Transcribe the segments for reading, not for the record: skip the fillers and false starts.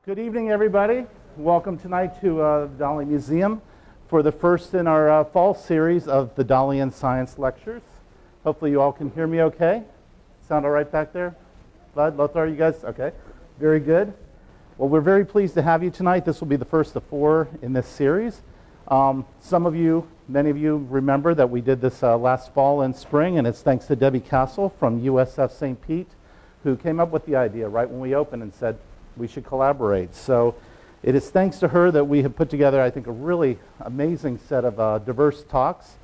Good evening, everybody. Welcome tonight to the Dali Museum for the first in our fall series of the Dali and Science lectures. Hopefully you all can hear me okay. Sound all right back there? Bud, Lothar, you guys? Okay. Very good. Well, we're very pleased to have you tonight. This will be the first of 4 in this series. Some of you, many of you remember that we did this last fall and spring, and it's thanks to Deby Cassill from USF St. Pete, who came up with the idea right when we opened and said, we should collaborate. So it is thanks to her that we have put together, I think, a really amazing set of diverse talks.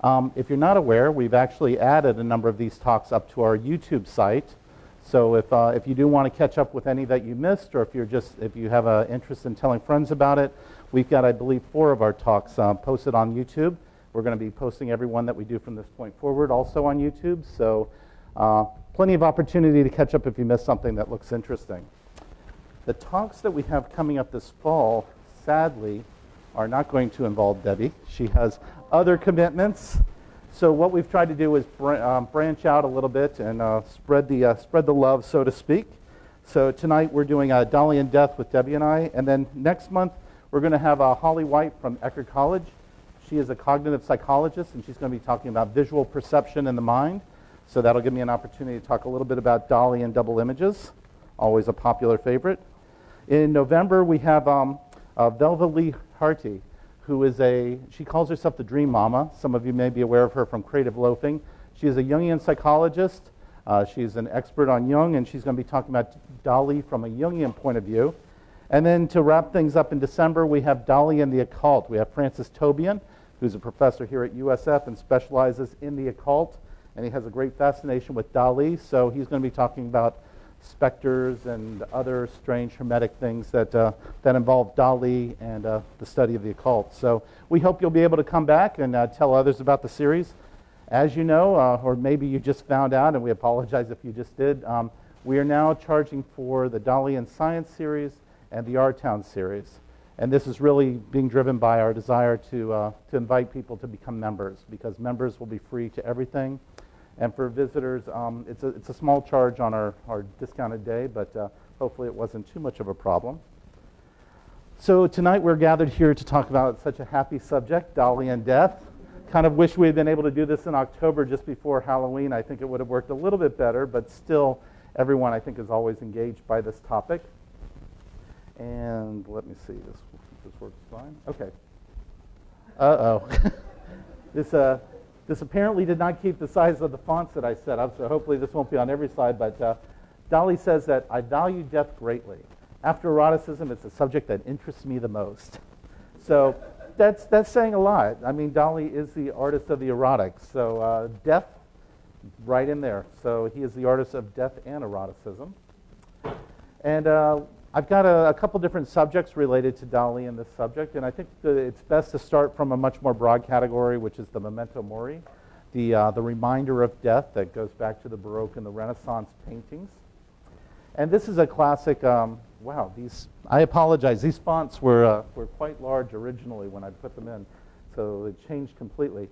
If you're not aware, we've actually added a number of these talks up to our YouTube site. So if you do want to catch up with any that you missed, or if you have an interest in telling friends about it, we've got, I believe, 4 of our talks posted on YouTube. We're going to be posting every one that we do from this point forward also on YouTube. So plenty of opportunity to catch up if you missed something that looks interesting. The talks that we have coming up this fall, sadly, are not going to involve Deby. She has other commitments. So what we've tried to do is branch out a little bit and spread the love, so to speak. So tonight we're doing Dali and Death with Deby and I. And then next month we're going to have Holly White from Eckerd College. She is a cognitive psychologist, and she's going to be talking about visual perception in the mind. So that'll give me an opportunity to talk a little bit about Dali and double images, always a popular favorite. In November, we have Velva Lee Harty, who is she calls herself the Dream Mama. Some of you may be aware of her from Creative Loafing. She is a Jungian psychologist. She's an expert on Jung, and she's going to be talking about Dali from a Jungian point of view. And then to wrap things up in December, we have Dali and the occult. We have Francis Tobian, who's a professor here at USF and specializes in the occult, and he has a great fascination with Dali, so he's going to be talking about specters and other strange hermetic things that involve Dali and the study of the occult. So we hope you'll be able to come back and tell others about the series. As you know, or maybe you just found out, and we apologize if you just did, we are now charging for the Dali and Science series and the R-Town series. And this is really being driven by our desire to invite people to become members, because members will be free to everything. And for visitors, it's a small charge on our discounted day, but hopefully it wasn't too much of a problem. So tonight we're gathered here to talk about such a happy subject, Dali and death. Kind of wish we had been able to do this in October just before Halloween. I think it would have worked a little bit better, but still everyone, I think, is always engaged by this topic. And let me see, this works fine. Okay. Uh-oh. This apparently did not keep the size of the fonts that I set up, so hopefully this won't be on every slide, but Dali says that I value death greatly. After eroticism, it's a subject that interests me the most. So that's saying a lot. I mean, Dali is the artist of the erotic, so death, right in there. So he is the artist of death and eroticism. And I've got a couple different subjects related to Dali in this subject, and I think that it's best to start from a much more broad category, which is the memento mori, the reminder of death that goes back to the Baroque and the Renaissance paintings. And this is a classic. Wow, I apologize. These fonts were quite large originally when I put them in, so they changed completely.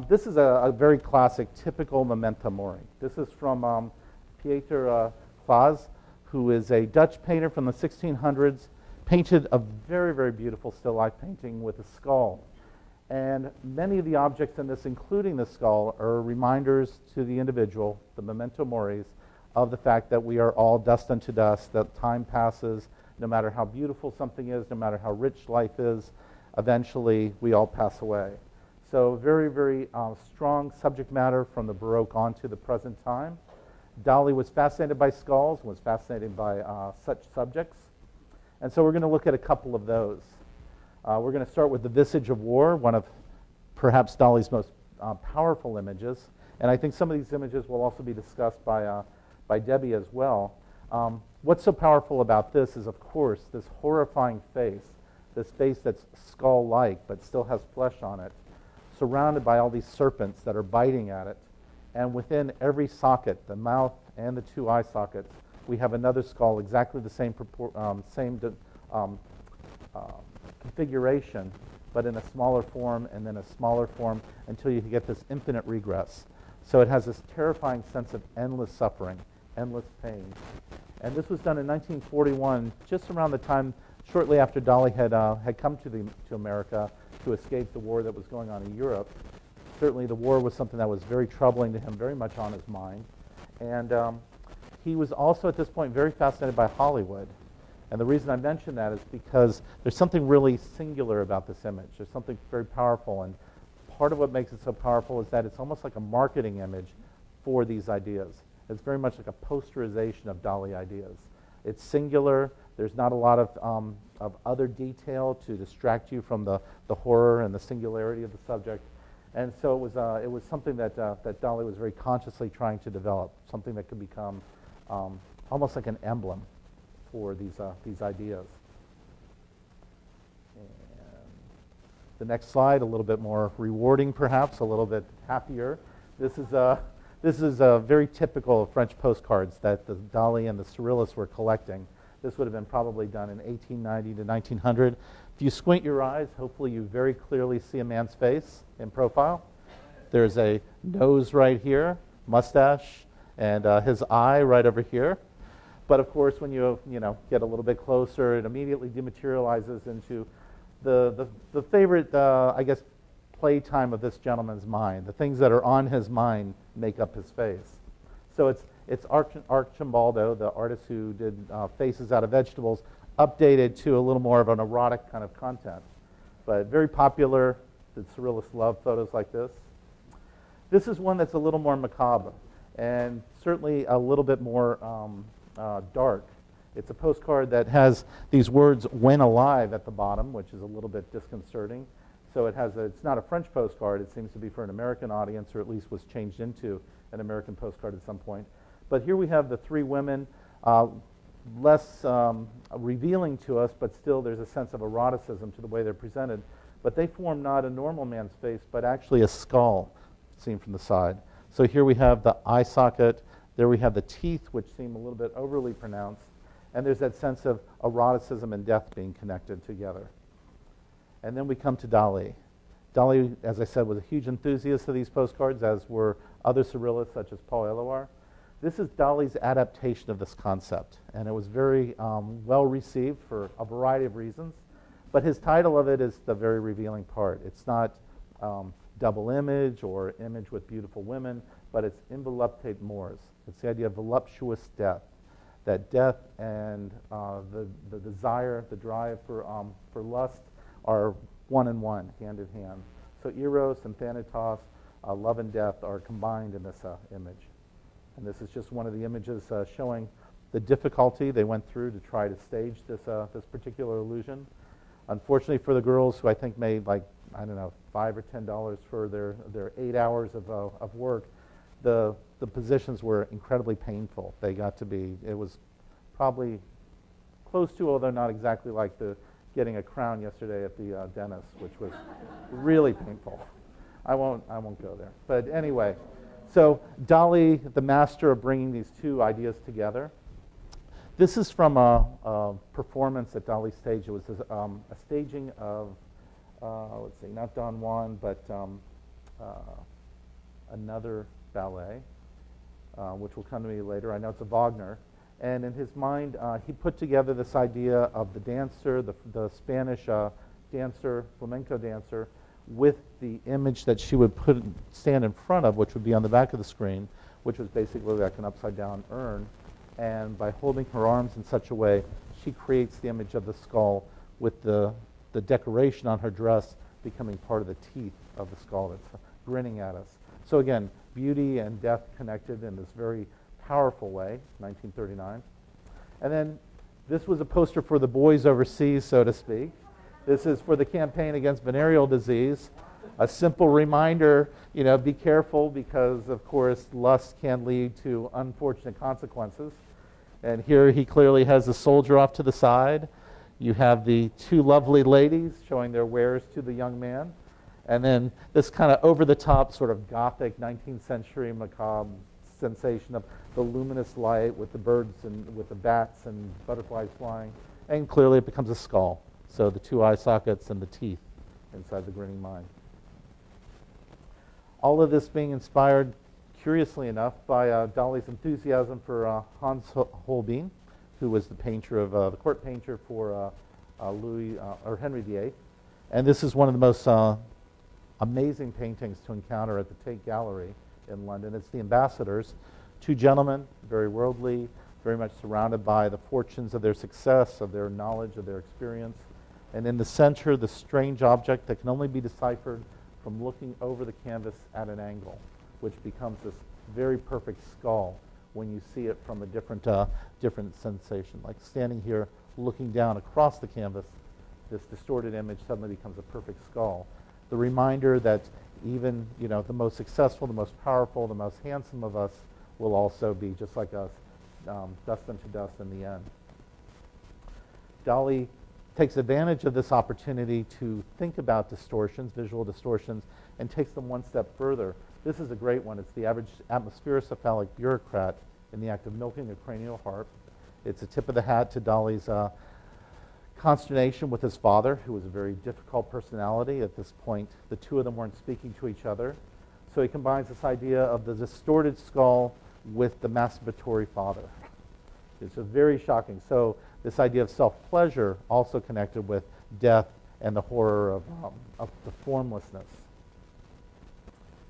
This is a very classic, typical memento mori. This is from Pieter Claes, who is a Dutch painter from the 1600s, painted a very, very beautiful still life painting with a skull. And many of the objects in this, including the skull, are reminders to the individual, the memento moris, of the fact that we are all dust unto dust, that time passes, no matter how beautiful something is, no matter how rich life is, eventually we all pass away. So very, very strong subject matter from the Baroque on to the present time. Dali was fascinated by skulls, was fascinated by such subjects. And so we're going to look at a couple of those. We're going to start with the Visage of War, one of perhaps Dali's most powerful images. And I think some of these images will also be discussed by Deby as well. What's so powerful about this is, of course, this horrifying face, this face that's skull-like but still has flesh on it, surrounded by all these serpents that are biting at it. And within every socket, the mouth and the 2 eye sockets, we have another skull, exactly the same configuration, but in a smaller form and then a smaller form until you get this infinite regress. So it has this terrifying sense of endless suffering, endless pain. And this was done in 1941, just around the time, shortly after Dali had come to America to escape the war that was going on in Europe. Certainly the war was something that was very troubling to him, very much on his mind. And he was also at this point very fascinated by Hollywood. And the reason I mention that is because there's something really singular about this image. There's something very powerful, and part of what makes it so powerful is that it's almost like a marketing image for these ideas. It's very much like a posterization of Dali ideas. It's singular. There's not a lot of other detail to distract you from the horror and the singularity of the subject. And so it was something that Dali was very consciously trying to develop, something that could become almost like an emblem for these ideas. And the next slide, a little bit more rewarding perhaps, a little bit happier. This is very typical of French postcards that the Dali and the Surrealists were collecting. This would have been probably done in 1890 to 1900. If you squint your eyes, hopefully you very clearly see a man's face in profile. There's a nose right here, mustache, and his eye right over here. But of course, when you get a little bit closer, it immediately dematerializes into the favorite, I guess, playtime of this gentleman's mind. The things that are on his mind make up his face. So it's Arcimboldo, the artist who did faces out of vegetables, updated to a little more of an erotic kind of content. But very popular. The Surrealists love photos like this. This is one that's a little more macabre and certainly a little bit more dark. It's a postcard that has these words "when alive" at the bottom, which is a little bit disconcerting. So it's not a French postcard. It seems to be for an American audience, or at least was changed into an American postcard at some point. But here we have the three women, less revealing to us, but still there's a sense of eroticism to the way they're presented. But they form not a normal man's face, but actually a skull seen from the side. So here we have the eye socket. There we have the teeth, which seem a little bit overly pronounced. And there's that sense of eroticism and death being connected together. And then we come to Dali. Dali, as I said, was a huge enthusiast of these postcards, as were other surrealists such as Paul Eluard. This is Dali's adaptation of this concept, and it was very well received for a variety of reasons. But his title of it is the very revealing part. It's not double image or image with beautiful women, but it's involuptate mors. It's the idea of voluptuous death. That death and the desire, the drive for lust are one in one, hand in hand. So eros and thanatos, love and death, are combined in this image. And this is just one of the images showing the difficulty they went through to try to stage this particular illusion. Unfortunately for the girls, who I think made like, I don't know, $5 or $10 for their 8 hours of work, the positions were incredibly painful. They got to be, it was probably close to, although not exactly like getting a crown yesterday at the dentist, which was really painful. I won't go there. But anyway, so Dali, the master of bringing these two ideas together. This is from a performance at Dali stage. It was a staging of, let's see, not Don Juan, but another ballet, which will come to me later. I know it's a Wagner. And in his mind, he put together this idea of the dancer, the Spanish dancer, flamenco dancer, with the image that she would stand in front of, which would be on the back of the screen, which was basically like an upside-down urn. And by holding her arms in such a way, she creates the image of the skull with the decoration on her dress becoming part of the teeth of the skull that's grinning at us. So again, beauty and death connected in this very powerful way, 1939. And then this was a poster for the boys overseas, so to speak. This is for the campaign against venereal disease. A simple reminder, be careful because, of course, lust can lead to unfortunate consequences. And here he clearly has the soldier off to the side. You have the two lovely ladies showing their wares to the young man. And then this kind of over-the-top sort of gothic 19th century macabre sensation of the luminous light with the birds and with the bats and butterflies flying. And clearly it becomes a skull. So the two eye sockets and the teeth inside the grinning mind. All of this being inspired, curiously enough, by Dali's enthusiasm for Hans Holbein, who was the painter of the court painter for Louis or Henry VIII. And this is one of the most amazing paintings to encounter at the Tate Gallery in London. It's the ambassadors, two gentlemen, very worldly, very much surrounded by the fortunes of their success, of their knowledge, of their experience. And in the center, the strange object that can only be deciphered from looking over the canvas at an angle, which becomes this very perfect skull when you see it from a different sensation. Like standing here, looking down across the canvas, this distorted image suddenly becomes a perfect skull. The reminder that even, the most successful, the most powerful, the most handsome of us will also be, just like us, dust unto dust in the end. Dali takes advantage of this opportunity to think about distortions, visual distortions, and takes them one step further. This is a great one. It's the average atmospherocephalic bureaucrat in the act of milking a cranial harp. It's a tip of the hat to Dali's consternation with his father, who was a very difficult personality. At this point, the two of them weren't speaking to each other. So he combines this idea of the distorted skull with the masturbatory father. It's very shocking. So this idea of self-pleasure also connected with death and the horror of the formlessness.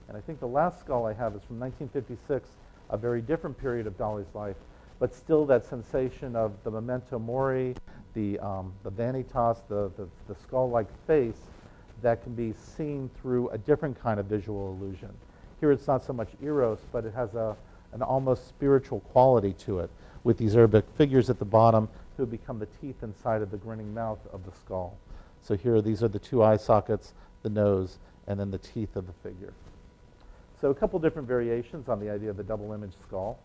And I think the last skull I have is from 1956, a very different period of Dali's life, but still that sensation of the memento mori, the vanitas, the skull-like face that can be seen through a different kind of visual illusion. Here it's not so much eros, but it has an almost spiritual quality to it, with these Arabic figures at the bottom who become the teeth inside of the grinning mouth of the skull. So here, these are the two eye sockets, the nose, and then the teeth of the figure. So a couple different variations on the idea of the double image skull.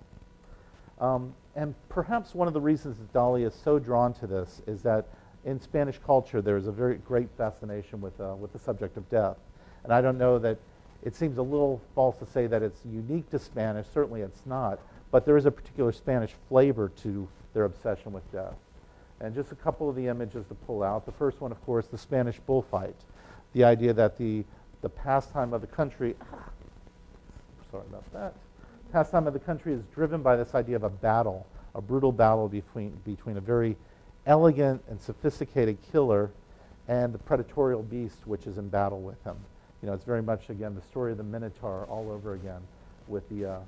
And perhaps one of the reasons that Dali is so drawn to this is that in Spanish culture there is a very great fascination with the subject of death. And I don't know that it seems a little false to say that it's unique to Spanish. Certainly it's not. But there is a particular Spanish flavor to their obsession with death. And just a couple of the images to pull out. The first one, of course, the Spanish bullfight. The idea that the pastime of the country, sorry about that, pastime of the country is driven by this idea of a battle, a brutal battle between a very elegant and sophisticated killer and the predatorial beast which is in battle with him. It's very much, again, the story of the Minotaur all over again with the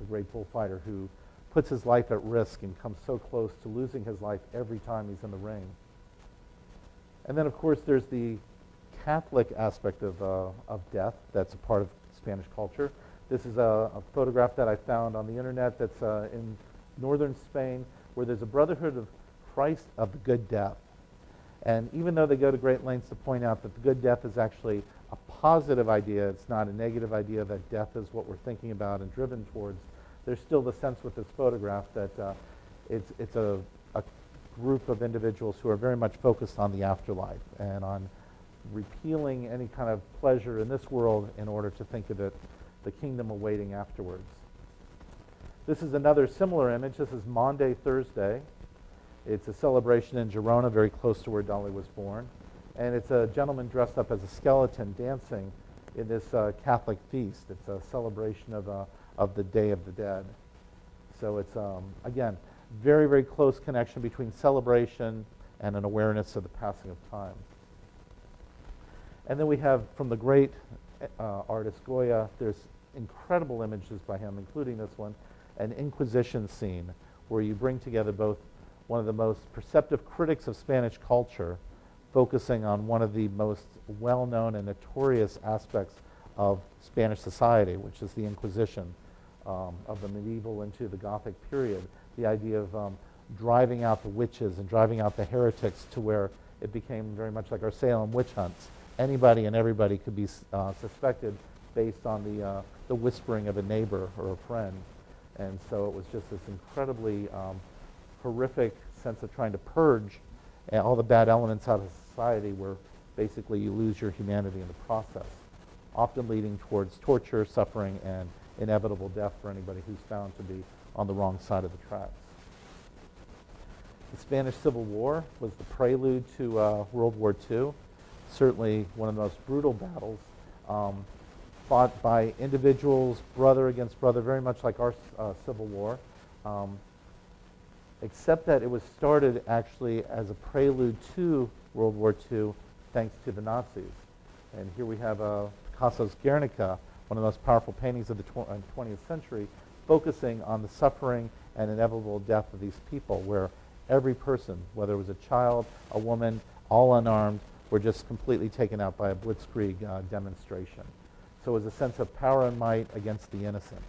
great bullfighter who puts his life at risk and comes so close to losing his life every time he's in the ring. And then, of course, there's the Catholic aspect of death that's a part of Spanish culture. This is a photograph that I found on the internet that's in northern Spain, where there's a Brotherhood of Christ of the Good Death. And even though they go to great lengths to point out that the good death is actually a positive idea, it's not a negative idea that death is what we're thinking about and driven towards, there's still the sense with this photograph that it's a group of individuals who are very much focused on the afterlife and on repealing any kind of pleasure in this world in order to think of it, the kingdom awaiting afterwards. This is another similar image. This is Maundy Thursday. It's a celebration in Girona, very close to where Dali was born. And it's a gentleman dressed up as a skeleton dancing in this Catholic feast. It's a celebration of the Day of the Dead. So it's, again, very, very close connection between celebration and an awareness of the passing of time. And then we have, from the great artist Goya, there's incredible images by him, including this one, an Inquisition scene where you bring together both one of the most perceptive critics of Spanish culture, focusing on one of the most well-known and notorious aspects of Spanish society, which is the Inquisition of the medieval into the Gothic period. The idea of driving out the witches and driving out the heretics to where it became very much like our Salem witch hunts. Anybody and everybody could be suspected based on the whispering of a neighbor or a friend. And so it was just this incredibly horrific sense of trying to purge all the bad elements out of society where basically you lose your humanity in the process, often leading towards torture, suffering, and inevitable death for anybody who's found to be on the wrong side of the tracks. The Spanish Civil War was the prelude to World War II, certainly one of the most brutal battles, fought by individuals, brother against brother, very much like our Civil War. except that it was started actually as a prelude to World War II thanks to the Nazis. And here we have Picasso's Guernica, one of the most powerful paintings of the 20th century, focusing on the suffering and inevitable death of these people, where every person, whether it was a child, a woman, all unarmed, were just completely taken out by a blitzkrieg demonstration. So it was a sense of power and might against the innocent.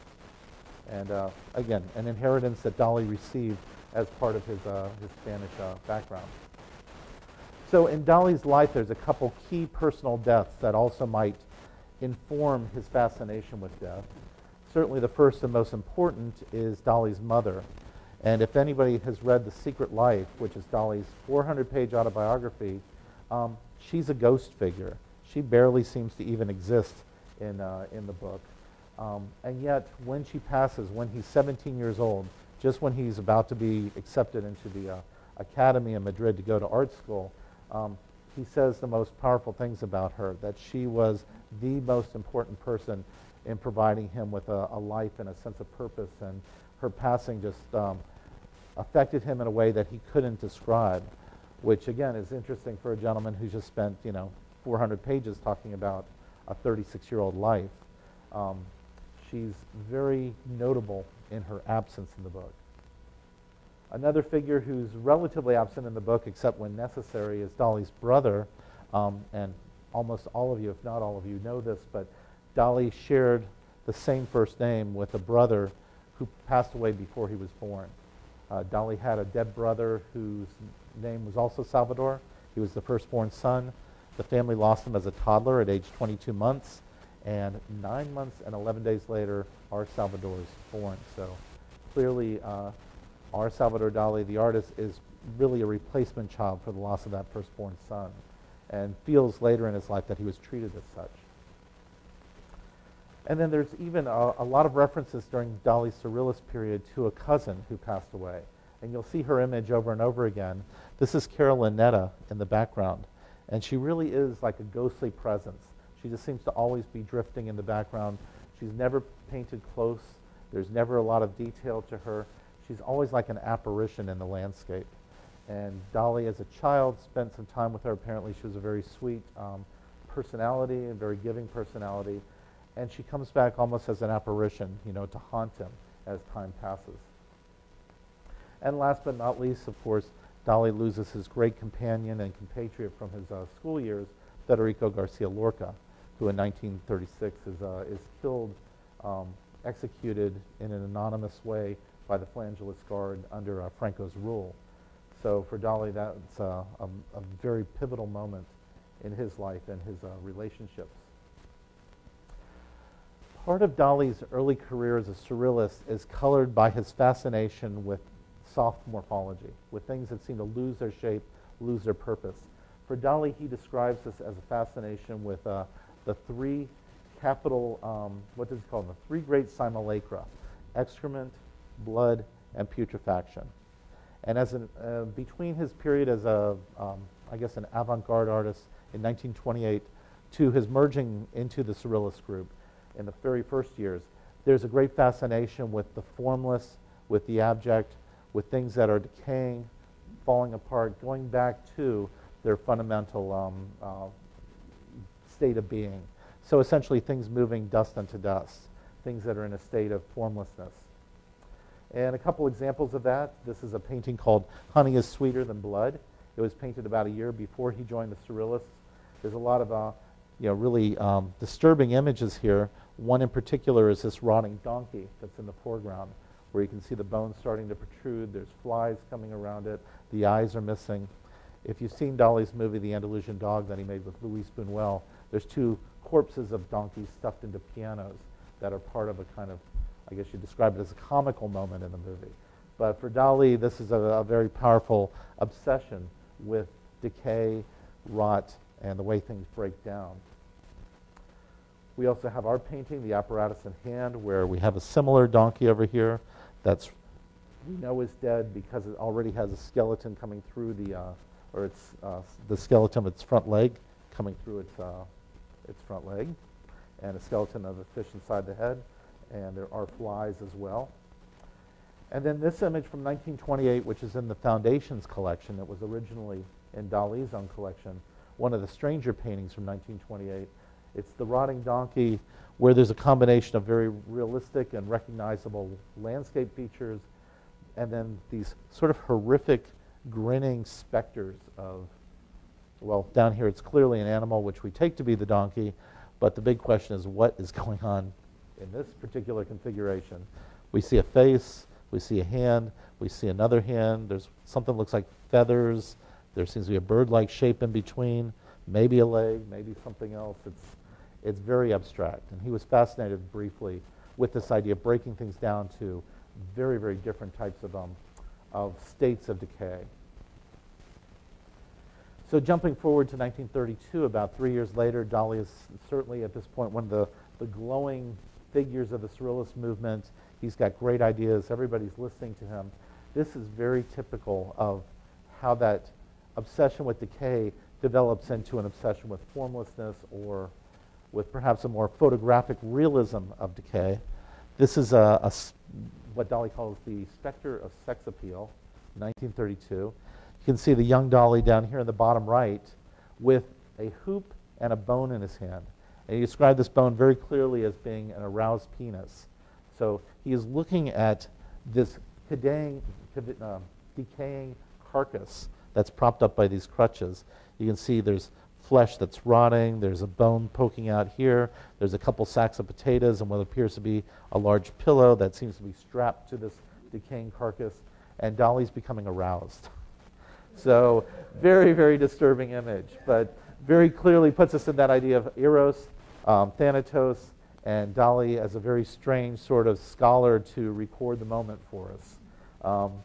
And again, an inheritance that Dali received as part of his Spanish background. So in Dali's life, there's a couple key personal deaths that also might inform his fascination with death. Certainly the first and most important is Dali's mother. And if anybody has read The Secret Life, which is Dali's 400-page autobiography, she's a ghost figure. She barely seems to even exist in the book. And yet, when she passes, when he's 17 years old, just when he's about to be accepted into the academy in Madrid to go to art school, he says the most powerful things about her, that she was the most important person in providing him with a life and a sense of purpose, and her passing just affected him in a way that he couldn't describe, which again is interesting for a gentleman who's just spent 400 pages talking about a 36-year-old life. She's very notable in her absence in the book. Another figure who's relatively absent in the book, except when necessary, is Dali's brother. And almost all of you, if not all of you, know this, but Dali shared the same first name with a brother who passed away before he was born. Dali had a dead brother whose name was also Salvador. He was the firstborn son. The family lost him as a toddler at age 22 months. And 9 months and 11 days later, our Salvador is born. So clearly, our Salvador Dali, the artist, is really a replacement child for the loss of that firstborn son, and feels later in his life that he was treated as such. And then there's even a lot of references during Dali's Surrealist period to a cousin who passed away. And you'll see her image over and over again. This is Carolyn Netta in the background. And she really is like a ghostly presence. She just seems to always be drifting in the background. She's never painted close. There's never a lot of detail to her. She's always like an apparition in the landscape. And Dali, as a child, spent some time with her. Apparently, she was a very sweet personality, a very giving personality. And she comes back almost as an apparition, to haunt him as time passes. And last but not least, of course, Dali loses his great companion and compatriot from his school years, Federico Garcia Lorca, who in 1936 is killed, executed in an anonymous way by the Flangelist Guard under Franco's rule. So for Dali, that's a very pivotal moment in his life and his relationships. Part of Dali's early career as a surrealist is colored by his fascination with soft morphology, with things that seem to lose their shape, lose their purpose. For Dali, he describes this as a fascination with the three capital, what does he call them? The three great simulacra: excrement, blood, and putrefaction. And as between his period as I guess an avant-garde artist in 1928 to his merging into the Surrealist group in the very first years, there's a great fascination with the formless, with the abject, with things that are decaying, falling apart, going back to their fundamental state of being. So essentially things moving dust unto dust, things that are in a state of formlessness. And a couple examples of that. This is a painting called Honey is Sweeter Than Blood. It was painted about a year before he joined the Surrealists. There's a lot of really disturbing images here. One in particular is this rotting donkey that's in the foreground, where you can see the bones starting to protrude. There's flies coming around it. The eyes are missing. If you've seen Dali's movie, The Andalusian Dog, that he made with Louis Buñuel, there's two corpses of donkeys stuffed into pianos that are part of a kind of, I guess you describe it as a comical moment in the movie. But for Dali, this is a very powerful obsession with decay, rot, and the way things break down. We also have our painting, The Apparatus in Hand, where we have a similar donkey over here that's we know is dead because it already has a skeleton coming through the skeleton of its front leg coming through its front leg, and a skeleton of a fish inside the head, and there are flies as well. And then this image from 1928, which is in the Foundations collection that was originally in Dali's own collection, one of the stranger paintings from 1928. It's the rotting donkey, where there's a combination of very realistic and recognizable landscape features, and then these sort of horrific, grinning specters of, well, down here it's clearly an animal, which we take to be the donkey, but the big question is what is going on in this particular configuration. We see a face, we see a hand, we see another hand, there's something that looks like feathers, there seems to be a bird-like shape in between, maybe a leg, maybe something else. It's very abstract, and he was fascinated briefly with this idea of breaking things down to very, very different types of states of decay. So jumping forward to 1932, about 3 years later, Dali is certainly at this point one of the glowing figures of the Surrealist movement. He's got great ideas. Everybody's listening to him. This is very typical of how that obsession with decay develops into an obsession with formlessness or with perhaps a more photographic realism of decay. This is what Dali calls the specter of sex appeal, 1932. You can see the young Dali down here in the bottom right with a hoop and a bone in his hand. And he described this bone very clearly as being an aroused penis. So he is looking at this decaying carcass that's propped up by these crutches. You can see there's flesh that's rotting, there's a bone poking out here, there's a couple sacks of potatoes and what appears to be a large pillow that seems to be strapped to this decaying carcass, and Dali's becoming aroused. So very, very disturbing image, but very clearly puts us in that idea of Eros, Thanatos, and Dali as a very strange sort of scholar to record the moment for us.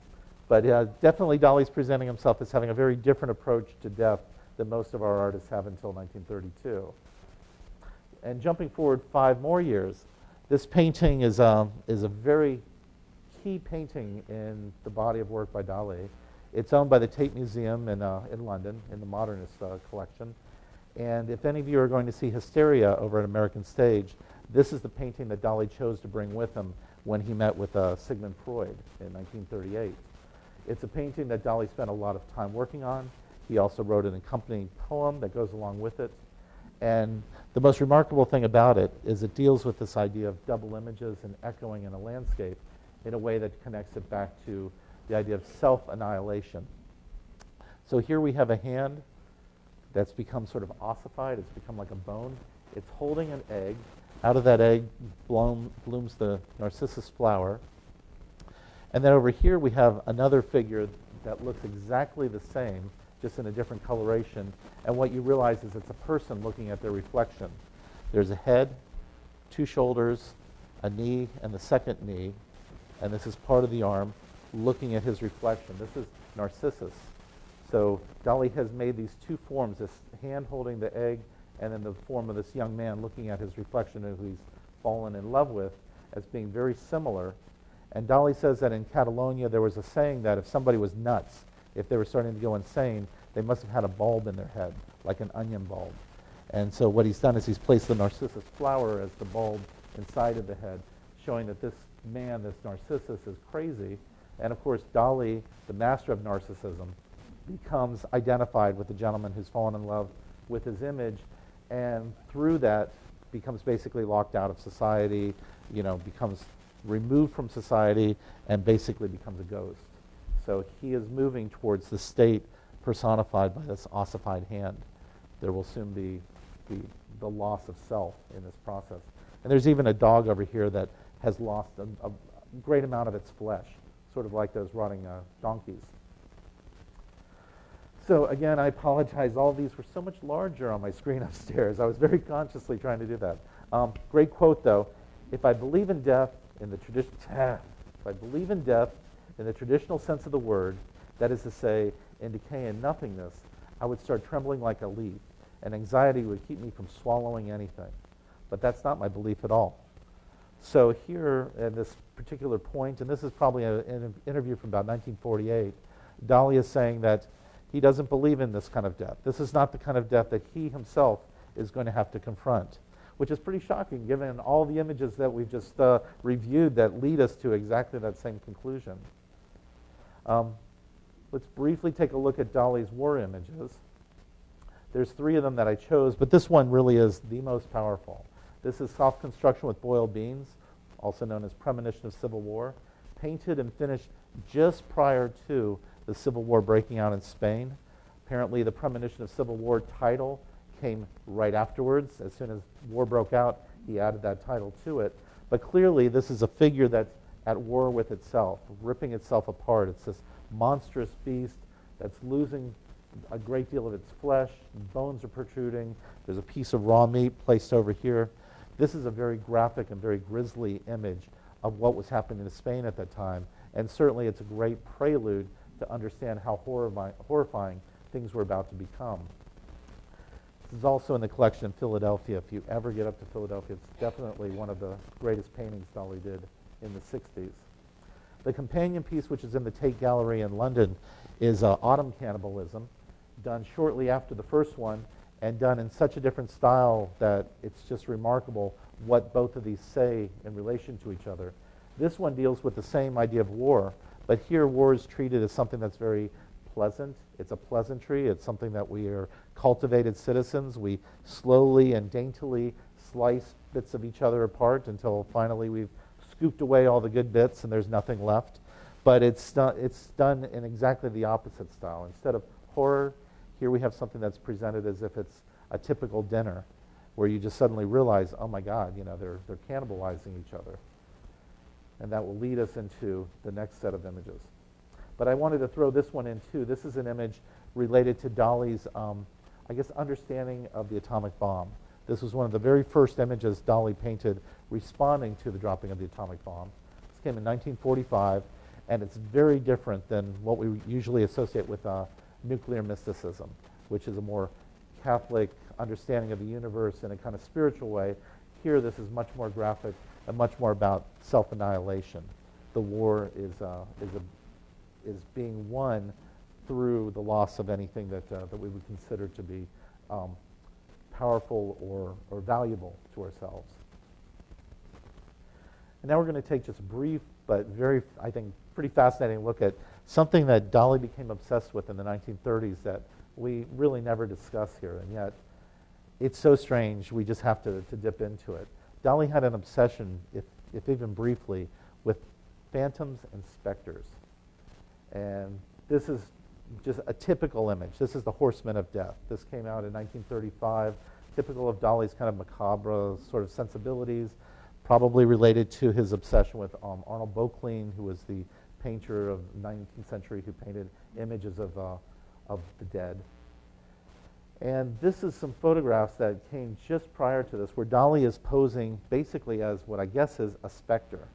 But definitely Dali's presenting himself as having a very different approach to death than most of our artists have until 1932. And jumping forward 5 more years, this painting is a very key painting in the body of work by Dali. It's owned by the Tate Museum in London, in the Modernist collection. And if any of you are going to see Hysteria over at American Stage, this is the painting that Dali chose to bring with him when he met with Sigmund Freud in 1938. It's a painting that Dali spent a lot of time working on. He also wrote an accompanying poem that goes along with it. And the most remarkable thing about it is it deals with this idea of double images and echoing in a landscape in a way that connects it back to the idea of self-annihilation. So here we have a hand that's become sort of ossified. It's become like a bone. It's holding an egg. Out of that egg blooms the Narcissus flower. And then over here we have another figure that looks exactly the same, just in a different coloration. And what you realize is it's a person looking at their reflection. There's a head, 2 shoulders, a knee, and the second knee. And this is part of the arm looking at his reflection. This is Narcissus. So Dali has made these 2 forms, this hand holding the egg and then the form of this young man looking at his reflection who he's fallen in love with, as being very similar. And Dali says that in Catalonia there was a saying that if somebody was nuts, if they were starting to go insane, they must have had a bulb in their head, like an onion bulb. And so what he's done is he's placed the Narcissus flower as the bulb inside of the head, showing that this man, this Narcissus, is crazy. And of course, Dali, the master of narcissism, becomes identified with the gentleman who's fallen in love with his image, and through that becomes basically locked out of society, becomes removed from society, and basically becomes a ghost. So he is moving towards the state personified by this ossified hand. There will soon be the loss of self in this process. And there's even a dog over here that has lost a great amount of its flesh, sort of like those rotting donkeys. So again, I apologize. All of these were so much larger on my screen upstairs. I was very consciously trying to do that. Great quote, though. If I believe in death in the traditional sense of the word, that is to say, in decay and nothingness, I would start trembling like a leaf, and anxiety would keep me from swallowing anything. But that's not my belief at all. So here, at this particular point, and this is probably an interview from about 1948, Dali is saying that he doesn't believe in this kind of death. This is not the kind of death that he himself is going to have to confront. which is pretty shocking given all the images that we've just reviewed that lead us to exactly that same conclusion. Let's briefly take a look at Dali's war images. There's 3 of them that I chose, but this one really is the most powerful. This is soft construction with boiled beans, also known as premonition of civil war, painted and finished just prior to the civil war breaking out in Spain. Apparently the premonition of civil war title came right afterwards. As soon as war broke out, he added that title to it. But clearly this is a figure that's at war with itself, ripping itself apart. It's this monstrous beast that's losing a great deal of its flesh. Bones are protruding. There's a piece of raw meat placed over here. This is a very graphic and very grisly image of what was happening in Spain at that time. And certainly it's a great prelude to understand how horrifying things were about to become. This is also in the collection in Philadelphia. If you ever get up to Philadelphia, it's definitely one of the greatest paintings Dali did in the 60s. The companion piece, which is in the Tate Gallery in London, is Autumn Cannibalism, done shortly after the first one, and done in such a different style that it's just remarkable what both of these say in relation to each other. This one deals with the same idea of war, but here war is treated as something that's very pleasant. It's a pleasantry. It's something that we are cultivated citizens. We slowly and daintily slice bits of each other apart until finally we've scooped away all the good bits and there's nothing left. But it's done in exactly the opposite style. Instead of horror, here we have something that's presented as if it's a typical dinner, where you just suddenly realize, oh my God, you know, they're cannibalizing each other. And that will lead us into the next set of images. But I wanted to throw this one in too. This is an image related to Dali's, I guess, understanding of the atomic bomb. This was one of the very first images Dali painted responding to the dropping of the atomic bomb. This came in 1945, and it's very different than what we usually associate with nuclear mysticism, which is a more Catholic understanding of the universe in a kind of spiritual way. Here, this is much more graphic and much more about self-annihilation. The war is being won through the loss of anything that we would consider to be powerful or valuable to ourselves. And now we're going to take just a brief but very, I think, pretty fascinating look at something that Dali became obsessed with in the 1930s that we really never discuss here, and yet it's so strange we just have to dip into it. Dali had an obsession, if even briefly, with phantoms and specters. And this is just a typical image. This is the Horseman of Death. This came out in 1935, typical of Dali's kind of macabre sort of sensibilities, probably related to his obsession with Arnold Böcklin, who was the painter of the 19th century who painted images of the dead. And this is some photographs that came just prior to this, where Dali is posing basically as what I guess is a specter.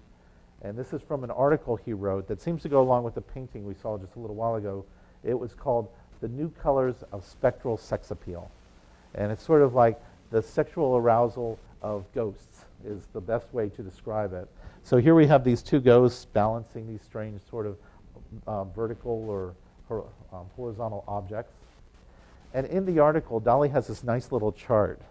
And this is from an article he wrote that seems to go along with the painting we saw just a little while ago. It was called The New Colors of Spectral Sex Appeal. And it's sort of like the sexual arousal of ghosts is the best way to describe it. So here we have these two ghosts balancing these strange sort of vertical or horizontal objects. And in the article, Dali has this nice little chart.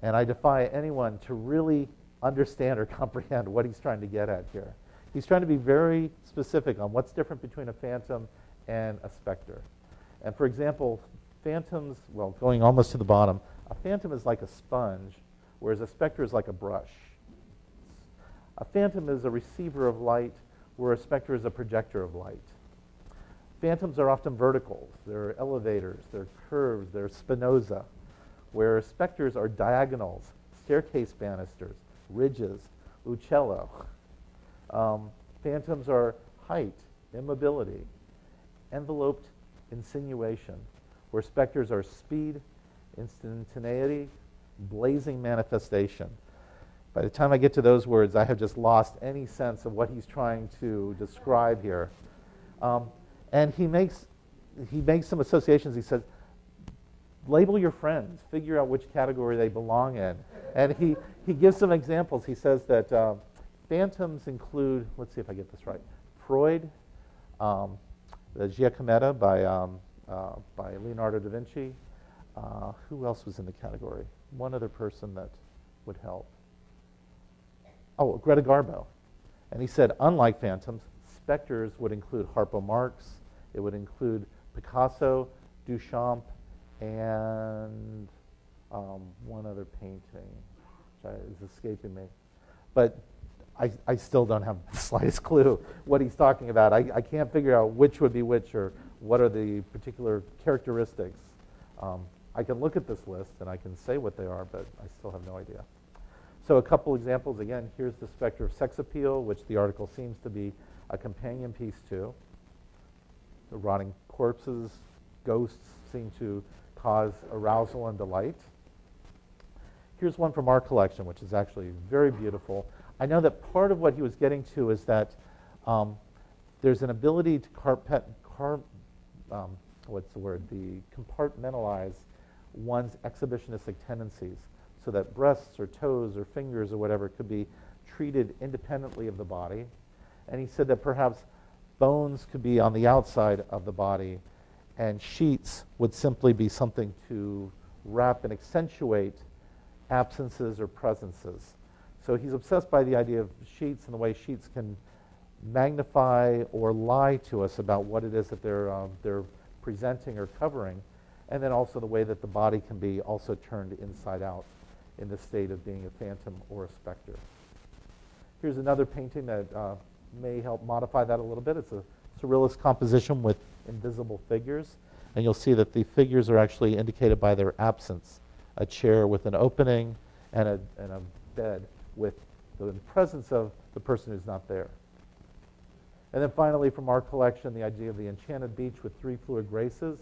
And I defy anyone to really understand or comprehend what he's trying to get at here. He's trying to be very specific on what's different between a phantom and a specter. And for example, phantoms, well, going almost to the bottom, a phantom is like a sponge, whereas a specter is like a brush. A phantom is a receiver of light, where a specter is a projector of light. Phantoms are often verticals. They're elevators, they're curves, they're spinoza, where specters are diagonals, staircase banisters, ridges, uccello. Phantoms are height, immobility, enveloped insinuation, where specters are speed, instantaneity, blazing manifestation. By the time I get to those words, I have just lost any sense of what he's trying to describe here. And he makes some associations. He says, label your friends, figure out which category they belong in. And he gives some examples. He says that phantoms include, let's see if I get this right, Freud, the Giacometti by Leonardo da Vinci. Who else was in the category? One other person that would help. Oh, Greta Garbo. And he said, unlike phantoms, specters would include Harpo Marx, it would include Picasso, Duchamp, and one other painting, which is escaping me. But I still don't have the slightest clue what he's talking about. I can't figure out which would be which or what are the particular characteristics. I can look at this list and I can say what they are, but I still have no idea. So a couple examples. Again, here's the specter of sex appeal, which the article seems to be a companion piece to. The rotting corpses, ghosts seem to cause arousal and delight. Here's one from our collection, which is actually very beautiful. I know that part of what he was getting to is that there's an ability to compartmentalize one's exhibitionistic tendencies, so that breasts or toes or fingers or whatever could be treated independently of the body. And he said that perhaps bones could be on the outside of the body, and sheets would simply be something to wrap and accentuate absences or presences. So he's obsessed by the idea of sheets and the way sheets can magnify or lie to us about what it is that they're presenting or covering, and then also the way that the body can be also turned inside out in the state of being a phantom or a specter. Here's another painting that may help modify that a little bit. It's a surrealist composition with invisible figures, and you'll see that the figures are actually indicated by their absence. A chair with an opening and a bed with the presence of the person who's not there. And then finally, from our collection, the idea of the enchanted beach with three fluid graces.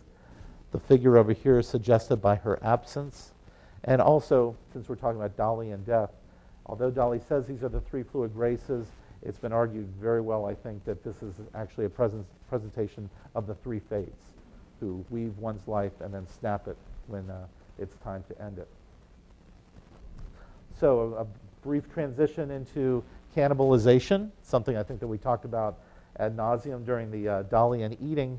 The figure over here is suggested by her absence. And also, since we're talking about Dali and death, although Dali says these are the three fluid graces, it's been argued very well, I think, that this is actually a presentation of the three fates, who weave one's life and then snap it when it's time to end it. So a brief transition into cannibalization, something I think that we talked about ad nauseum during the Dali and eating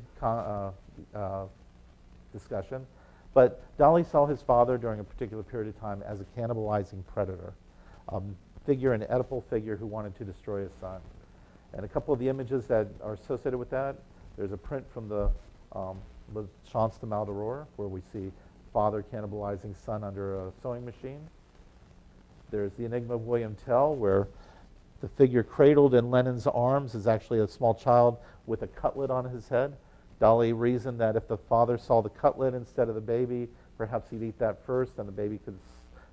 discussion. But Dali saw his father during a particular period of time as a cannibalizing predator, an Oedipal figure who wanted to destroy his son. And a couple of the images that are associated with that, there's a print from the Chance de Maldoror, where we see father cannibalizing son under a sewing machine. There's the Enigma of William Tell, where the figure cradled in Lenin's arms is actually a small child with a cutlet on his head. Dali reasoned that if the father saw the cutlet instead of the baby, perhaps he'd eat that first, and the baby could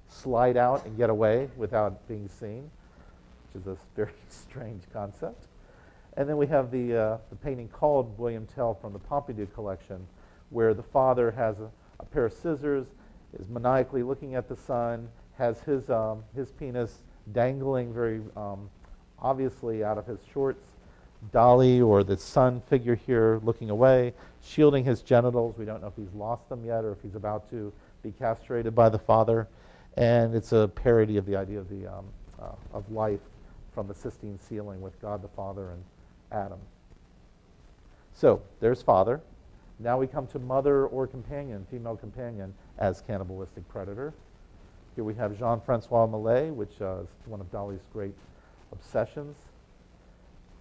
slide out and get away without being seen, which is a very strange concept. And then we have the painting called William Tell from the Pompidou collection, where the father has a pair of scissors, is maniacally looking at the son, has his penis dangling very obviously out of his shorts. Dali, or the son figure here, looking away, shielding his genitals. We don't know if he's lost them yet or if he's about to be castrated by the father. And it's a parody of the idea of the of life from the Sistine ceiling with God the Father and Adam. So there's father. Now we come to mother or companion, female companion, as cannibalistic predator. Here we have Jean-Francois Millet, which is one of Dali's great obsessions.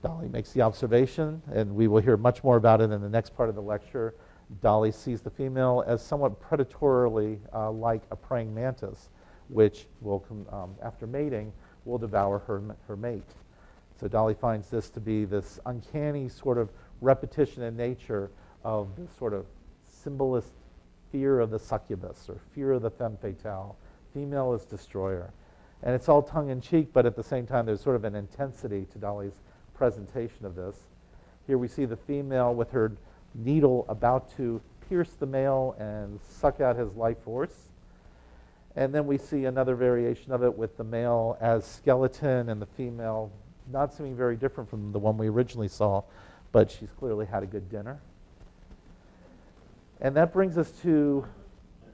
Dali makes the observation, and we will hear much more about it in the next part of the lecture. Dali sees the female as somewhat predatorily like a praying mantis, which will, after mating, will devour her mate. So Dali finds this to be this uncanny sort of repetition in nature of the sort of symbolist fear of the succubus or fear of the femme fatale. Female is destroyer. And it's all tongue-in-cheek, but at the same time there's sort of an intensity to Dali's presentation of this. Here we see the female with her needle about to pierce the male and suck out his life force. And then we see another variation of it with the male as skeleton and the female not seeming very different from the one we originally saw, but she's clearly had a good dinner. And that brings us to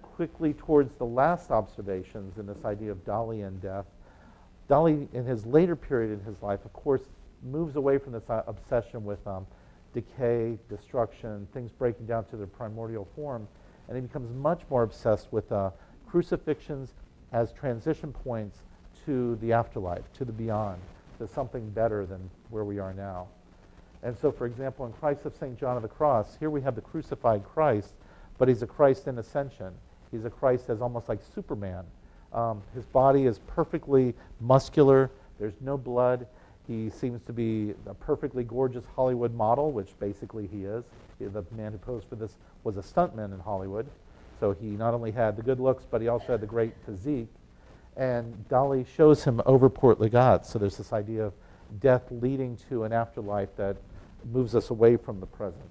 quickly towards the last observations in this idea of Dali and death. Dali, in his later period in his life, of course, moves away from this obsession with decay, destruction, things breaking down to their primordial form, and he becomes much more obsessed with crucifixions as transition points to the afterlife, to the beyond, to something better than where we are now. And so, for example, in Christ of St. John of the Cross, here we have the crucified Christ, but he's a Christ in ascension. He's a Christ as almost like Superman. His body is perfectly muscular. There's no blood. He seems to be a perfectly gorgeous Hollywood model, which basically he is. The man who posed for this was a stuntman in Hollywood. So he not only had the good looks, but he also had the great physique. And Dali shows him over Port Legat. So there's this idea of death leading to an afterlife that moves us away from the present.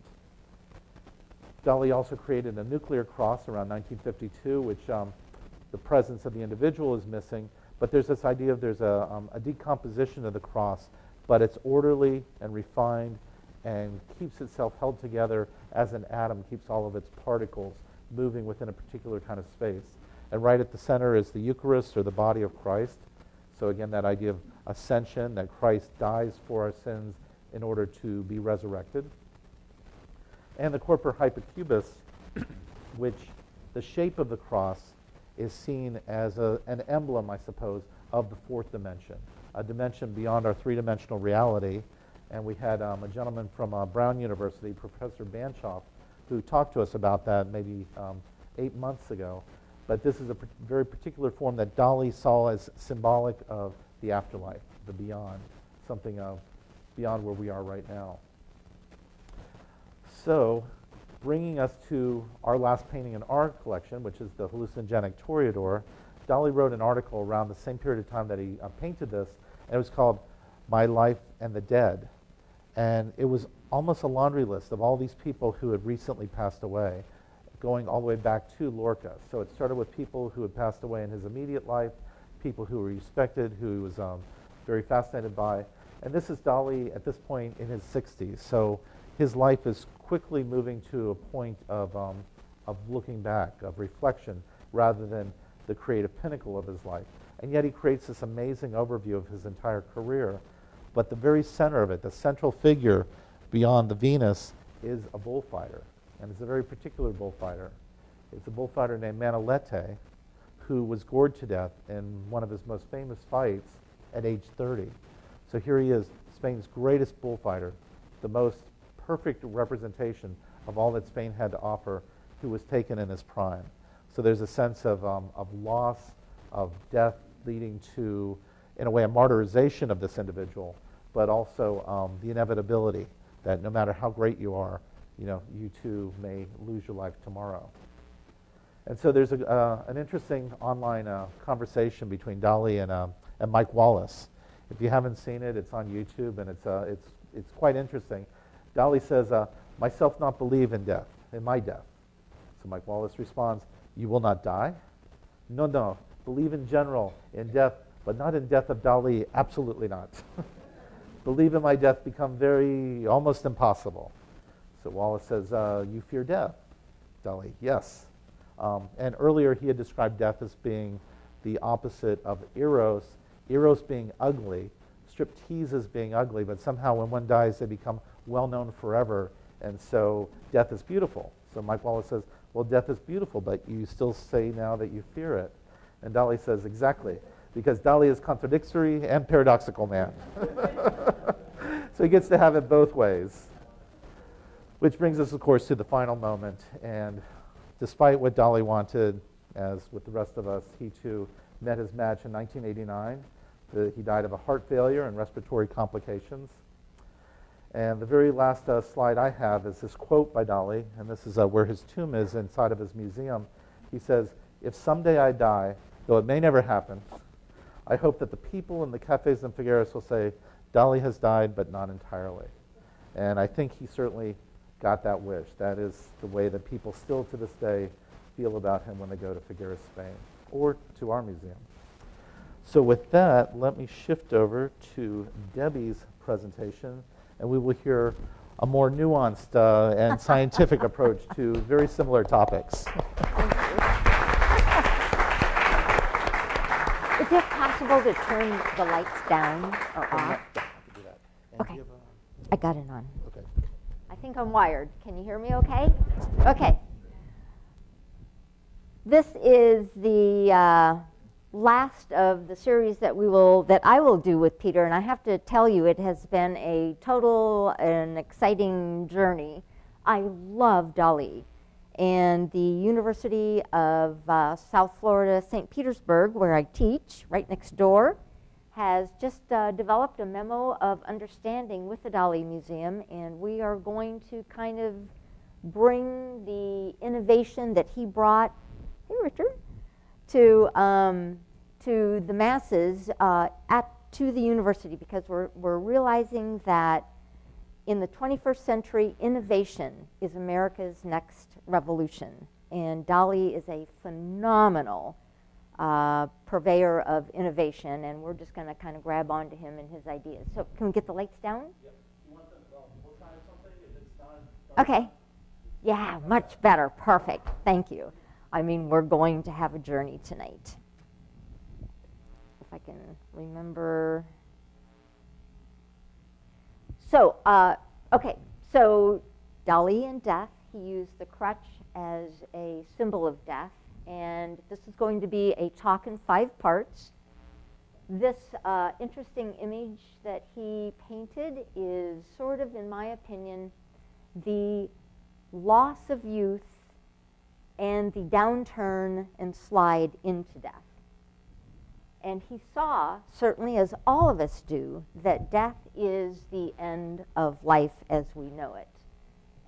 Dali also created a nuclear cross around 1952, which the presence of the individual is missing. But there's this idea of there's a decomposition of the cross, but it's orderly and refined and keeps itself held together as an atom, keeps all of its particles moving within a particular kind of space. And right at the center is the Eucharist, or the body of Christ. So again, that idea of ascension, that Christ dies for our sins in order to be resurrected. And the corpora hypocubus, which the shape of the cross is seen as an emblem, I suppose, of the fourth dimension, a dimension beyond our three-dimensional reality. And we had a gentleman from Brown University, Professor Banshoff, who talked to us about that maybe 8 months ago. But this is a very particular form that Dali saw as symbolic of the afterlife, the beyond, something of beyond where we are right now. So, bringing us to our last painting in our collection, which is the hallucinogenic Toreador, Dali wrote an article around the same period of time that he painted this, and it was called My Life and the Dead. And it was almost a laundry list of all these people who had recently passed away, going all the way back to Lorca. So it started with people who had passed away in his immediate life, people who were respected, who he was very fascinated by. And this is Dali at this point in his 60s. So his life is quickly moving to a point of looking back, of reflection, rather than the creative pinnacle of his life. And yet he creates this amazing overview of his entire career. But the very center of it, the central figure beyond the Venus, is a bullfighter. And it's a very particular bullfighter. It's a bullfighter named Manolete, who was gored to death in one of his most famous fights at age 30. So here he is, Spain's greatest bullfighter, the most perfect representation of all that Spain had to offer, who was taken in his prime. So there's a sense of loss, of death leading to, in a way, a martyrization of this individual, but also the inevitability that no matter how great you are, you too may lose your life tomorrow. And so there's an interesting online conversation between Dali and Mike Wallace. If you haven't seen it, it's on YouTube, and it's quite interesting. Dali says, myself not believe in death, in my death. So Mike Wallace responds, you will not die? No, believe in general in death, but not in death of Dali, absolutely not. Believe in my death become almost impossible. So Wallace says, you fear death? Dali, yes. And earlier he had described death as being the opposite of eros, eros being ugly, striptease as being ugly, but somehow when one dies they become well known forever, and so death is beautiful. So Mike Wallace says, well, death is beautiful, but you still say now that you fear it. And Dali says, exactly, because Dali is contradictory and paradoxical man. So he gets to have it both ways. Which brings us, of course, to the final moment. And despite what Dali wanted, as with the rest of us, he too met his match in 1989. He died of a heart failure and respiratory complications. And the very last slide I have is this quote by Dali, and this is where his tomb is inside of his museum. He says, if someday I die, though it may never happen, I hope that the people in the cafes and Figueres will say, Dali has died, but not entirely. And I think he certainly got that wish. That is the way that people still to this day feel about him when they go to Figueres, Spain, or to our museum. So with that, let me shift over to Debbie's presentation, and we will hear a more nuanced and scientific approach to very similar topics. Is it possible to turn the lights down or off? Yeah, I can do that. And Okay. do you have I got it on. okay. I think I'm wired. Can you hear me okay? Okay. This is the last of the series that I will do with Peter, and I have to tell you, it has been a total and exciting journey. I love Dali, and the University of South Florida, St. Petersburg, where I teach, right next door, has just developed a memo of understanding with the Dali Museum, and we are going to kind of bring the innovation that he brought, hey Richard, to the masses to the university, because we're realizing that in the 21st century, innovation is America's next revolution, and Dali is a phenomenal purveyor of innovation, and we're just going to kind of grab onto him and his ideas. So can we get the lights down? Yep. You want them, we'll try something if it's not. Okay. Yeah, much better. Perfect. Thank you. I mean, we're going to have a journey tonight. If I can remember. So, okay. So Dali and death, he used the crutch as a symbol of death. And this is going to be a talk in 5 parts. This interesting image that he painted is sort of, in my opinion, the loss of youth and the downturn and slide into death. And he saw, certainly as all of us do, that death is the end of life as we know it.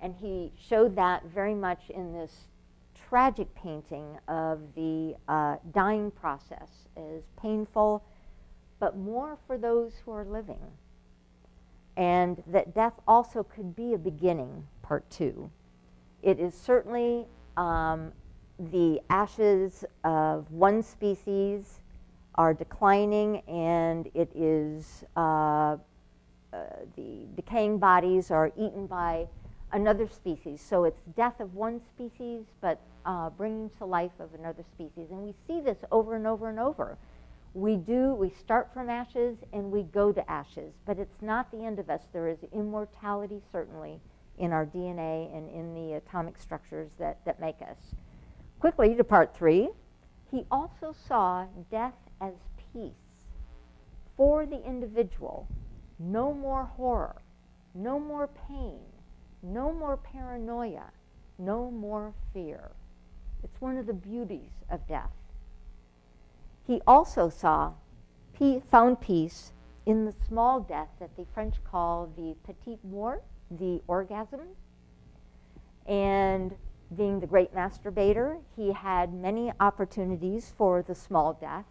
And he showed that very much in this tragic painting of the dying process as painful, but more for those who are living. And that death also could be a beginning, part 2. It is certainly the ashes of one species are declining, and it is the decaying bodies are eaten by another species. So it's death of one species, but bringing to life of another species. And we see this over and over and over. We start from ashes and we go to ashes, but it's not the end of us. There is immortality, certainly, in our DNA and in the atomic structures that make us. Quickly to part 3, he also saw death as peace for the individual. No more horror, no more pain, no more paranoia, no more fear. It's one of the beauties of death. He also found peace in the small death that the French call the petite mort, the orgasm. And being the great masturbator, he had many opportunities for the small death.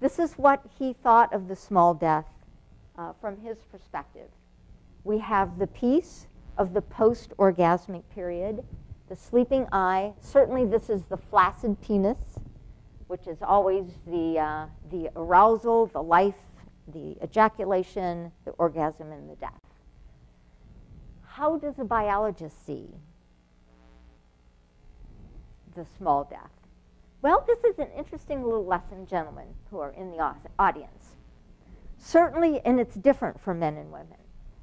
This is what he thought of the small death from his perspective. We have the peace of the post-orgasmic period, the sleeping eye. Certainly this is the flaccid penis, which is always the arousal, the life, the ejaculation, the orgasm, and the death. How does a biologist see the small death? Well, this is an interesting little lesson, gentlemen who are in the audience. Certainly, and it's different for men and women.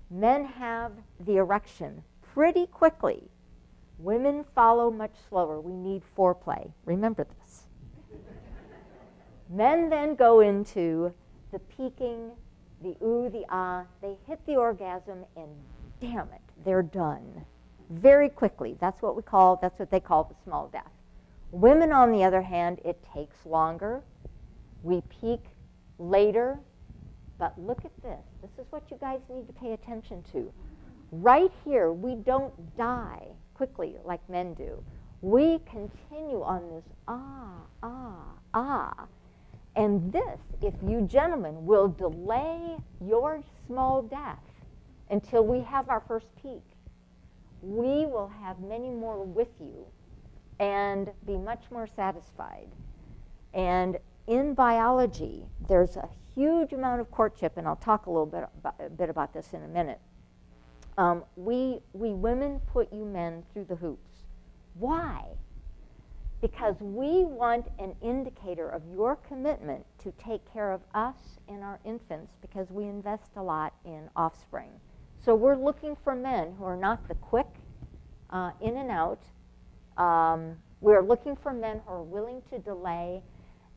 Men have the erection pretty quickly. Women follow much slower. We need foreplay. Remember this. Men then go into the peaking, the ooh, the ah. They hit the orgasm, and damn it, they're done very quickly. That's what they call the small death. Women, on the other hand, it takes longer. We peak later. But look at this. This is what you guys need to pay attention to. Right here, we don't die quickly like men do. We continue on this ah, ah, ah. And this, if you gentlemen will delay your small death until we have our first peak, we will have many more with you and be much more satisfied. And in biology, there's a huge amount of courtship, and I'll talk a little bit about this in a minute. We women put you men through the hoops. Why? Because we want an indicator of your commitment to take care of us and our infants, because we invest a lot in offspring. So we're looking for men who are not the quick in and out. We're looking for men who are willing to delay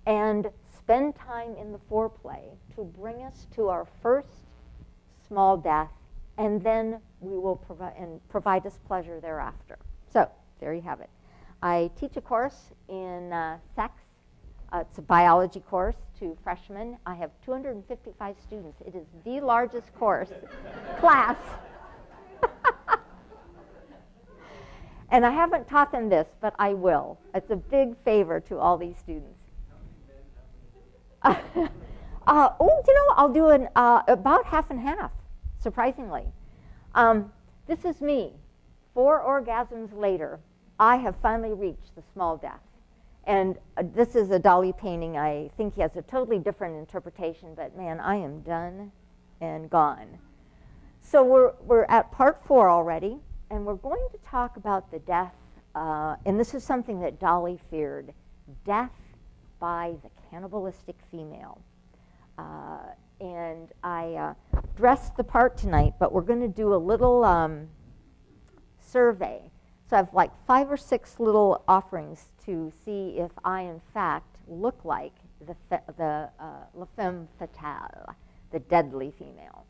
and spend time in the foreplay to bring us to our first small death, and then we will provide us pleasure thereafter. So there you have it. I teach a course in sex. It's a biology course to freshmen. I have 255 students. It is the largest course class. And I haven't taught them this, but I will. It's a big favor to all these students. I'll do about half and half, surprisingly. This is me. 4 orgasms later, I have finally reached the small death. And this is a Dali painting. I think he has a totally different interpretation, but man, I am done and gone. So we're at part 4 already, and we're going to talk about the death, and this is something that Dali feared, death by the cannibalistic female. And I dressed the part tonight, but we're going to do a little survey. So I have like 5 or 6 little offerings to see if I, in fact, look like the la femme fatale, the deadly female.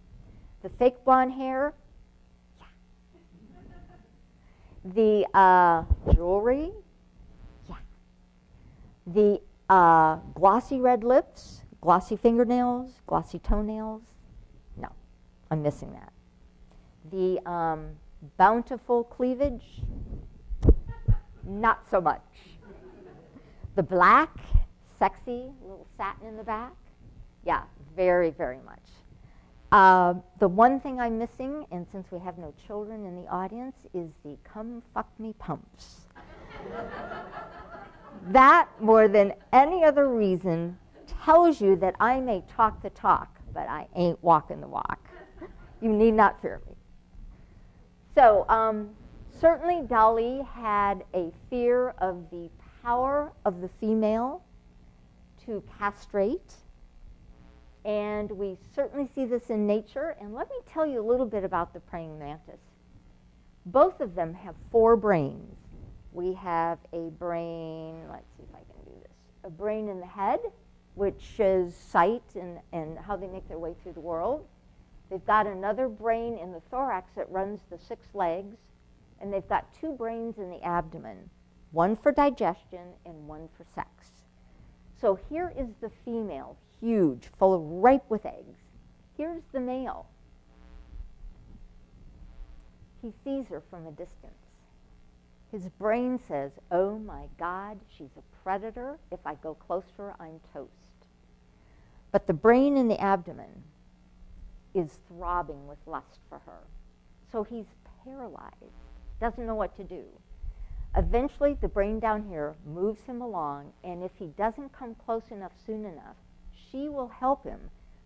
The fake blonde hair, yeah. The jewelry, yeah. The glossy red lips, glossy fingernails, glossy toenails, no, I'm missing that. The bountiful cleavage, not so much. The black, sexy, little satin in the back, yeah, very, very much. The one thing I'm missing, and since we have no children in the audience, is the come fuck me pumps. That, more than any other reason, tells you that I may talk the talk, but I ain't walking the walk. You need not fear me. So, certainly Dali had a fear of the power of the female to castrate, and we certainly see this in nature. And let me tell you a little bit about the praying mantis. Both of them have 4 brains. We have a brain, let's see if I can do this, a brain in the head, which is sight and how they make their way through the world. They've got another brain in the thorax that runs the 6 legs, and they've got 2 brains in the abdomen, one for digestion and one for sex. So here is the female, huge, full of ripe with eggs. Here's the male. He sees her from a distance. His brain says, oh my God, she's a predator. If I go close to her, I'm toast. But the brain in the abdomen is throbbing with lust for her. So he's paralyzed, doesn't know what to do. Eventually, the brain down here moves him along, and if he doesn't come close enough soon enough, she will help him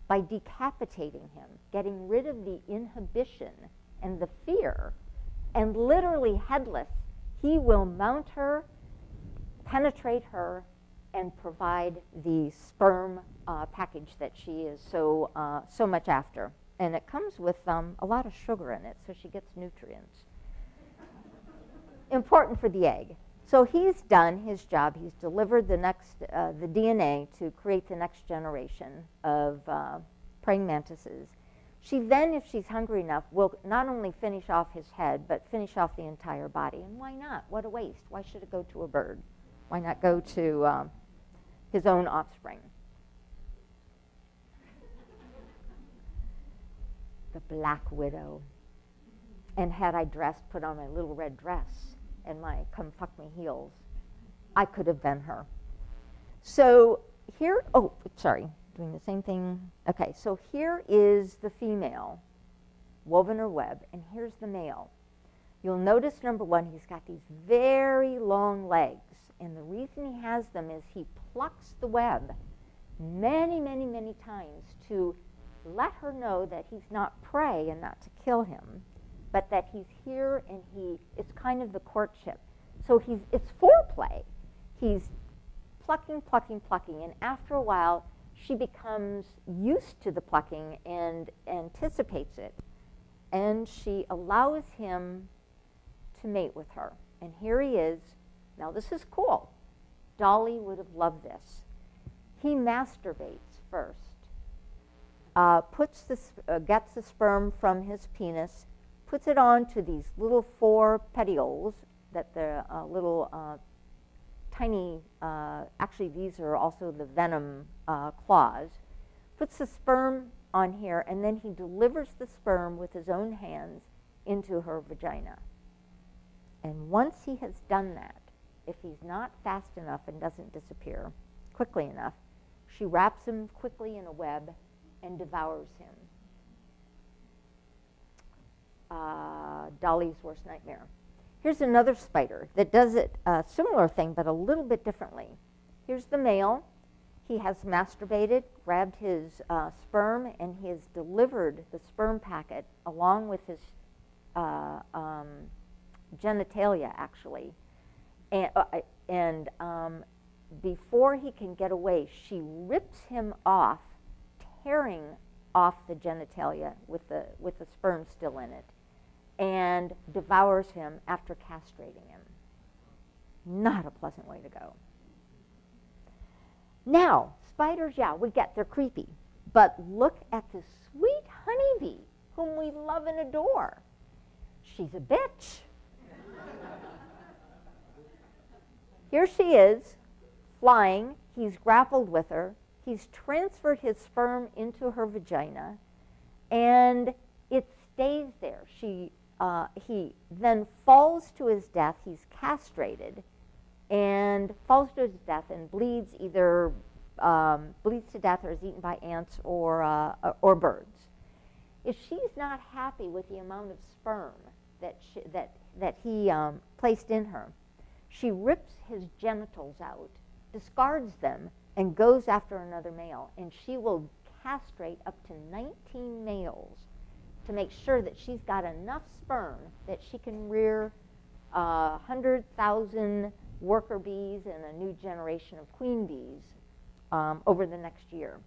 by decapitating him, getting rid of the inhibition and the fear, and literally headless, he will mount her, penetrate her, and provide the sperm package that she is so much after. And it comes with a lot of sugar in it, so she gets nutrients. Important for the egg. So he's done his job. He's delivered the DNA to create the next generation of praying mantises. She then, if she's hungry enough, will not only finish off his head, but finish off the entire body. And why not? What a waste. Why should it go to a bird? Why not go to his own offspring? The Black Widow. And had I put on my little red dress and my come fuck me heels, I could have been her. So here, doing the same thing. Okay, so here is the female, woven her web, and here's the male. You'll notice, number one, he's got these very long legs, and the reason he has them is he plucks the web many, many, many times to let her know that he's not prey and not to kill him, but that he's here and it's kind of the courtship. So it's foreplay. He's plucking, plucking, plucking, and after a while, she becomes used to the plucking and anticipates it, and she allows him to mate with her. And here he is, Now this is cool. Dali would have loved this. He masturbates first, gets the sperm from his penis, puts it onto these little 4 petioles that the little tiny, actually these are also the venom claws, puts the sperm on here, and then he delivers the sperm with his own hands into her vagina. And once he has done that, if he's not fast enough and doesn't disappear quickly enough, she wraps him quickly in a web and devours him. Dali's worst nightmare. Here's another spider that does a similar thing, but a little bit differently. Here's the male. He has masturbated, grabbed his sperm, and he has delivered the sperm packet along with his genitalia, actually. And before he can get away, she rips him off, tearing off the genitalia with the sperm still in it, and devours him after castrating him. Not a pleasant way to go. Now, spiders, yeah, we get they're creepy, but look at the sweet honeybee whom we love and adore. She's a bitch. Here she is, flying. He's grappled with her. He's transferred his sperm into her vagina, and it stays there. He then falls to his death. He's castrated and falls to his death and bleeds, either bleeds to death or is eaten by ants or birds. If she's not happy with the amount of sperm that he placed in her, she rips his genitals out, discards them, and goes after another male. And she will castrate up to 19 males to make sure that she's got enough sperm that she can rear 100,000 worker bees and a new generation of queen bees over the next year.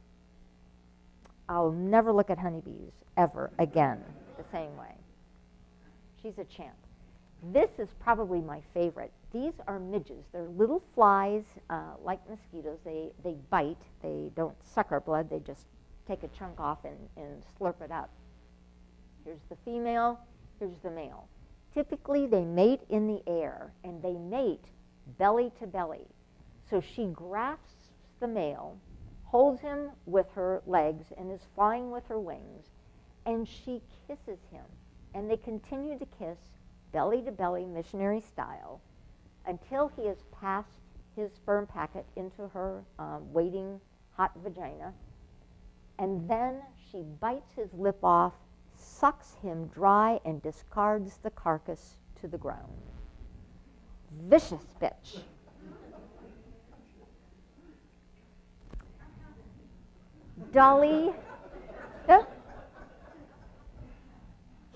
I'll never look at honeybees ever again the same way. She's a champ. This is probably my favorite. These are midges. They're little flies, like mosquitoes. They bite. They don't suck our blood. They just take a chunk off and slurp it up. Here's the female. Here's the male. Typically, they mate in the air, and they mate belly to belly. So she grasps the male, holds him with her legs, and is flying with her wings, and she kisses him. And they continue to kiss belly to belly, missionary style, until he has passed his sperm packet into her waiting hot vagina. And then she bites his lip off, sucks him dry, and discards the carcass to the ground. Vicious bitch. Dali.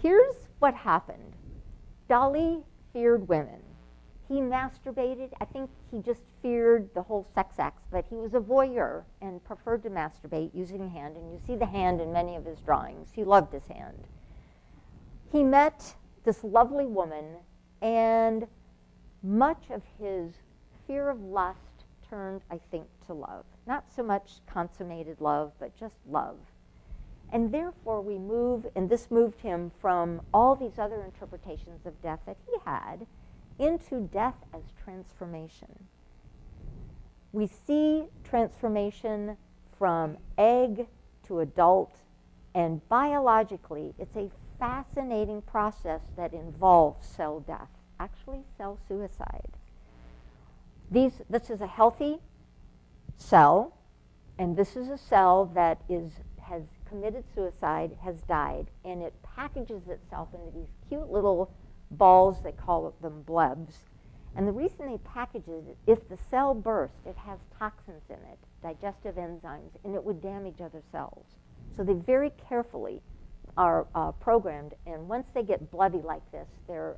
Here's what happened. Dali feared women. He masturbated. I think he just feared the whole sex acts, but he was a voyeur and preferred to masturbate using a hand, and you see the hand in many of his drawings. He loved his hand. He met this lovely woman, and much of his fear of lust turned, I think, to love. Not so much consummated love, but just love. And therefore we move, and this moved him from all these other interpretations of death that he had into death as transformation. We see transformation from egg to adult, and biologically it's a fascinating process that involves cell death, actually cell suicide. This is a healthy cell, and this is a cell that has committed suicide, has died, and it packages itself into these cute little balls, they call them blebs. And the reason they package it, if the cell burst, it has toxins in it, digestive enzymes, and it would damage other cells. So they very carefully are programmed, and once they get bloody like this, they're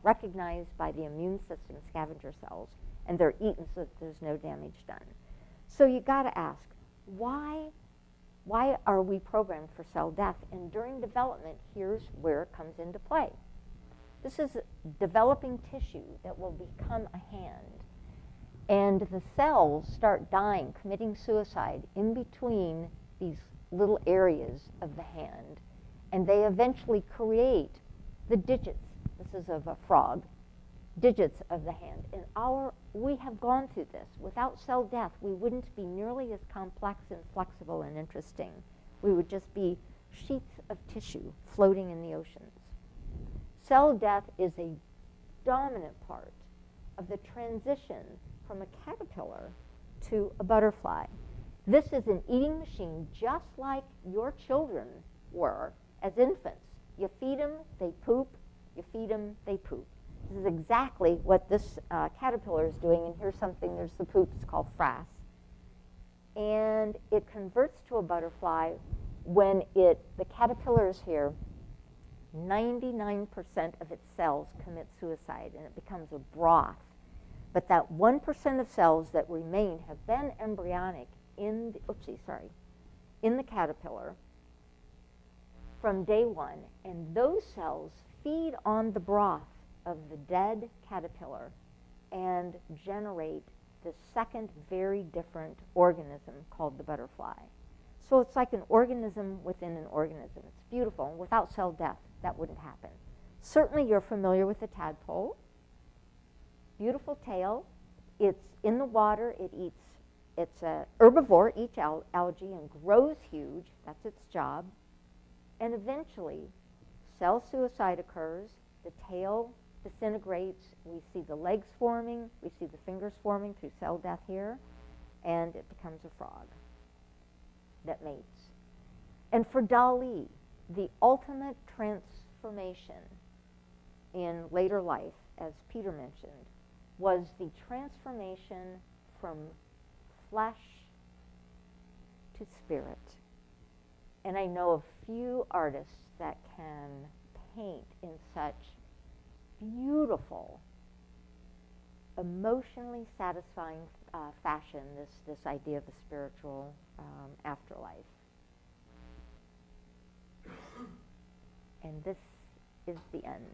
recognized by the immune system scavenger cells, and they're eaten so that there's no damage done. So you got to ask, why are we programmed for cell death? And during development, here's where it comes into play. This is developing tissue that will become a hand. And the cells start dying, committing suicide in between these little areas of the hand. And they eventually create the digits. This is of a frog. Digits of the hand. And we have gone through this. Without cell death, we wouldn't be nearly as complex and flexible and interesting. We would just be sheets of tissue floating in the oceans. Cell death is a dominant part of the transition from a caterpillar to a butterfly. This is an eating machine just like your children were as infants. You feed them, they poop. You feed them, they poop. This is exactly what this caterpillar is doing. And here's something, there's the poop, it's called frass. And it converts to a butterfly when the caterpillar is here. 99% of its cells commit suicide, and it becomes a broth. But that 1% of cells that remain have been embryonic in the caterpillar from day one, and those cells feed on the broth of the dead caterpillar and generate the second very different organism called the butterfly. So it's like an organism within an organism. It's beautiful. And without cell death, that wouldn't happen. Certainly you're familiar with the tadpole. Beautiful tail. It's in the water. It's an herbivore, eats algae and grows huge. That's its job. And eventually, cell suicide occurs. The tail disintegrates. We see the legs forming. We see the fingers forming through cell death here. And it becomes a frog that mates. And for Dali, the ultimate transformation in later life, as Peter mentioned, was the transformation from flesh to spirit. And I know of few artists that can paint in such beautiful, emotionally satisfying fashion this idea of the spiritual afterlife. And this is the end.